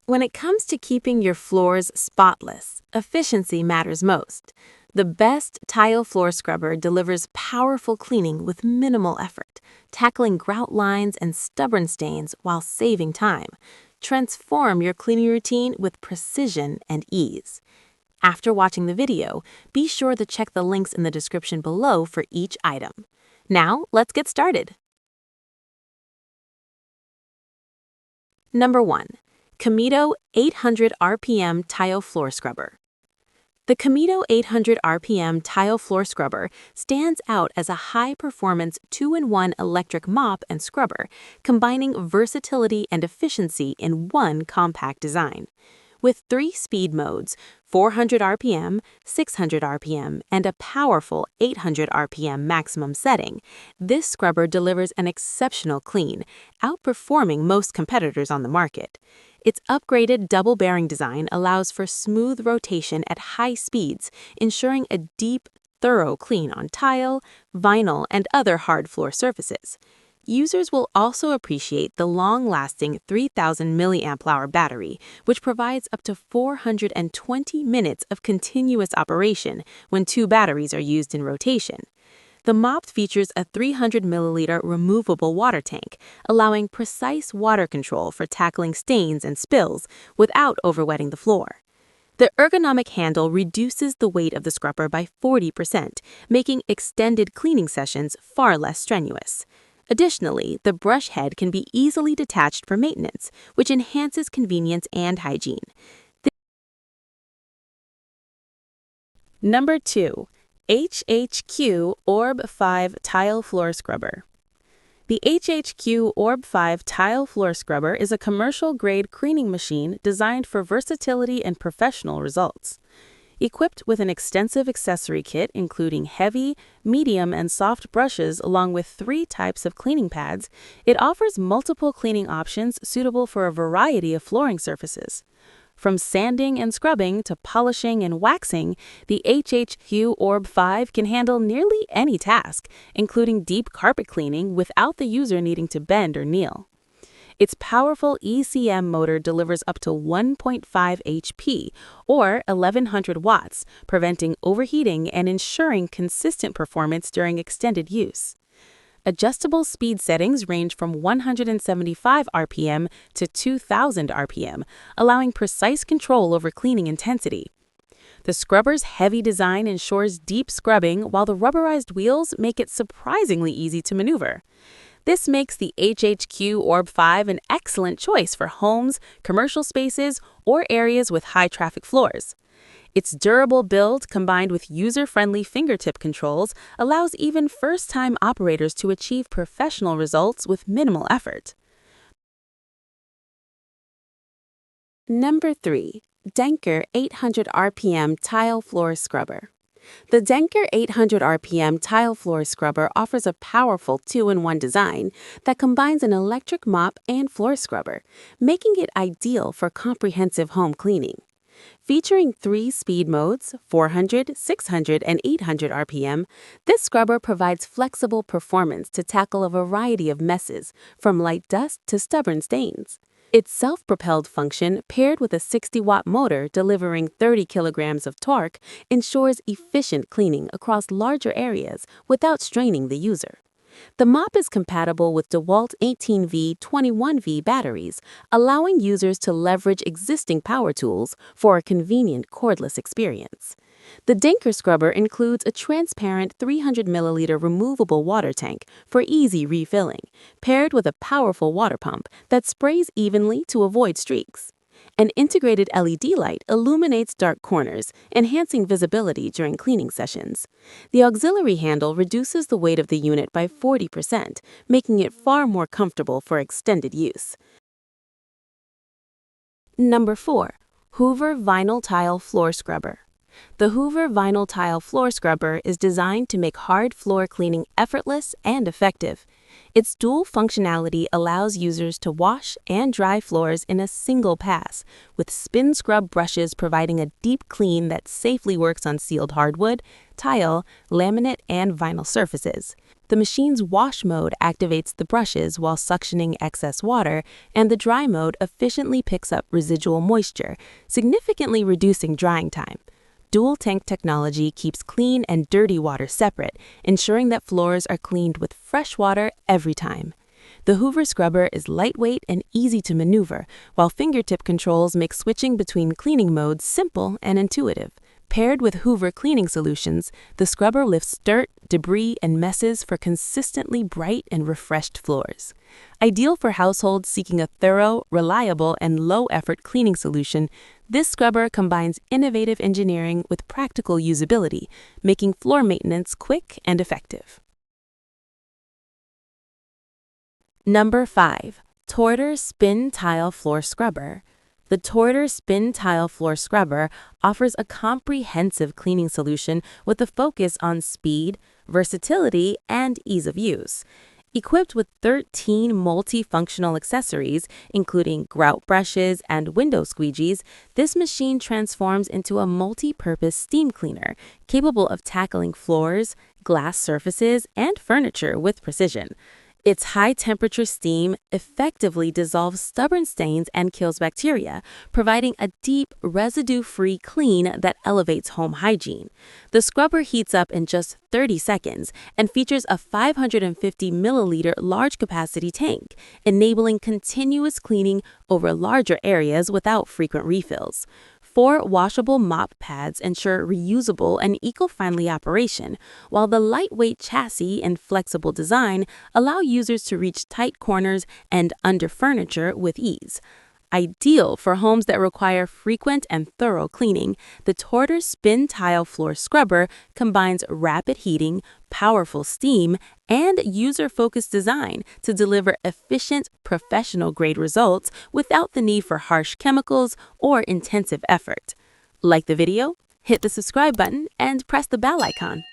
When it comes to keeping your floors spotless, efficiency matters most. The best tile floor scrubber delivers powerful cleaning with minimal effort, tackling grout lines and stubborn stains while saving time. Transform your cleaning routine with precision and ease. After watching the video, be sure to check the links in the description below for each item. Now, let's get started. Number 1. Qimedo 800 RPM Tile Floor Scrubber. The Qimedo 800 RPM Tile Floor Scrubber stands out as a high-performance 2-in-1 electric mop and scrubber, combining versatility and efficiency in one compact design. With 3 speed modes, 400 RPM, 600 RPM, and a powerful 800 RPM maximum setting, this scrubber delivers an exceptional clean, outperforming most competitors on the market. Its upgraded double bearing design allows for smooth rotation at high speeds, ensuring a deep, thorough clean on tile, vinyl, and other hard floor surfaces. Users will also appreciate the long-lasting 3000 mAh battery, which provides up to 420 minutes of continuous operation when 2 batteries are used in rotation. The mop features a 300 milliliter removable water tank, allowing precise water control for tackling stains and spills without overwetting the floor. The ergonomic handle reduces the weight of the scrubber by 40%, making extended cleaning sessions far less strenuous. Additionally, the brush head can be easily detached for maintenance, which enhances convenience and hygiene. Number 2. HHQ Orb 5 Tile Floor Scrubber. The HHQ Orb 5 Tile Floor Scrubber is a commercial-grade cleaning machine designed for versatility and professional results. Equipped with an extensive accessory kit including heavy, medium, and soft brushes along with 3 types of cleaning pads, it offers multiple cleaning options suitable for a variety of flooring surfaces. From sanding and scrubbing to polishing and waxing, the HHQ Orb 5 can handle nearly any task, including deep carpet cleaning without the user needing to bend or kneel. Its powerful ECM motor delivers up to 1.5 HP, or 1100 watts, preventing overheating and ensuring consistent performance during extended use. Adjustable speed settings range from 175 RPM to 2000 RPM, allowing precise control over cleaning intensity. The scrubber's heavy design ensures deep scrubbing, while the rubberized wheels make it surprisingly easy to maneuver. This makes the HHQ Orb 5 an excellent choice for homes, commercial spaces, or areas with high traffic floors. Its durable build, combined with user-friendly fingertip controls, allows even first-time operators to achieve professional results with minimal effort. Number 3. denqir 800 RPM Tile Floor Scrubber. The denqir 800 RPM Tile Floor Scrubber offers a powerful 2-in-1 design that combines an electric mop and floor scrubber, making it ideal for comprehensive home cleaning. Featuring 3 speed modes, 400, 600, and 800 RPM, this scrubber provides flexible performance to tackle a variety of messes, from light dust to stubborn stains. Its self-propelled function, paired with a 60-watt motor delivering 30 kilograms of torque, ensures efficient cleaning across larger areas without straining the user. The mop is compatible with DeWalt 18V 21V batteries, allowing users to leverage existing power tools for a convenient cordless experience. The denqir scrubber includes a transparent 300 milliliter removable water tank for easy refilling, paired with a powerful water pump that sprays evenly to avoid streaks. An integrated LED light illuminates dark corners, enhancing visibility during cleaning sessions. The auxiliary handle reduces the weight of the unit by 40%, making it far more comfortable for extended use. Number 4. Hoover Vinyl Tile Floor Scrubber. The Hoover Vinyl Tile Floor Scrubber is designed to make hard floor cleaning effortless and effective. Its dual functionality allows users to wash and dry floors in a single pass, with spin scrub brushes providing a deep clean that safely works on sealed hardwood, tile, laminate, and vinyl surfaces. The machine's wash mode activates the brushes while suctioning excess water, and the dry mode efficiently picks up residual moisture, significantly reducing drying time. Dual tank technology keeps clean and dirty water separate, ensuring that floors are cleaned with fresh water every time. The Hoover scrubber is lightweight and easy to maneuver, while fingertip controls make switching between cleaning modes simple and intuitive. Paired with Hoover cleaning solutions, the scrubber lifts dirt, debris, and messes for consistently bright and refreshed floors. Ideal for households seeking a thorough, reliable, and low-effort cleaning solution, this scrubber combines innovative engineering with practical usability, making floor maintenance quick and effective. Number 5. TORDER Spin Tile Floor Scrubber. The TORDER Spin Tile Floor Scrubber offers a comprehensive cleaning solution with a focus on speed, versatility, and ease of use. Equipped with 13 multifunctional accessories, including grout brushes and window squeegees, this machine transforms into a multi-purpose steam cleaner, capable of tackling floors, glass surfaces, and furniture with precision. Its high-temperature steam effectively dissolves stubborn stains and kills bacteria, providing a deep, residue-free clean that elevates home hygiene. The scrubber heats up in just 30 seconds and features a 550-milliliter large-capacity tank, enabling continuous cleaning over larger areas without frequent refills. 4 washable mop pads ensure reusable and eco-friendly operation, while the lightweight chassis and flexible design allow users to reach tight corners and under furniture with ease. Ideal for homes that require frequent and thorough cleaning, the TORDER Spin Tile Floor Scrubber combines rapid heating, powerful steam, and user-focused design to deliver efficient, professional-grade results without the need for harsh chemicals or intensive effort. Like the video? Hit the subscribe button and press the bell icon.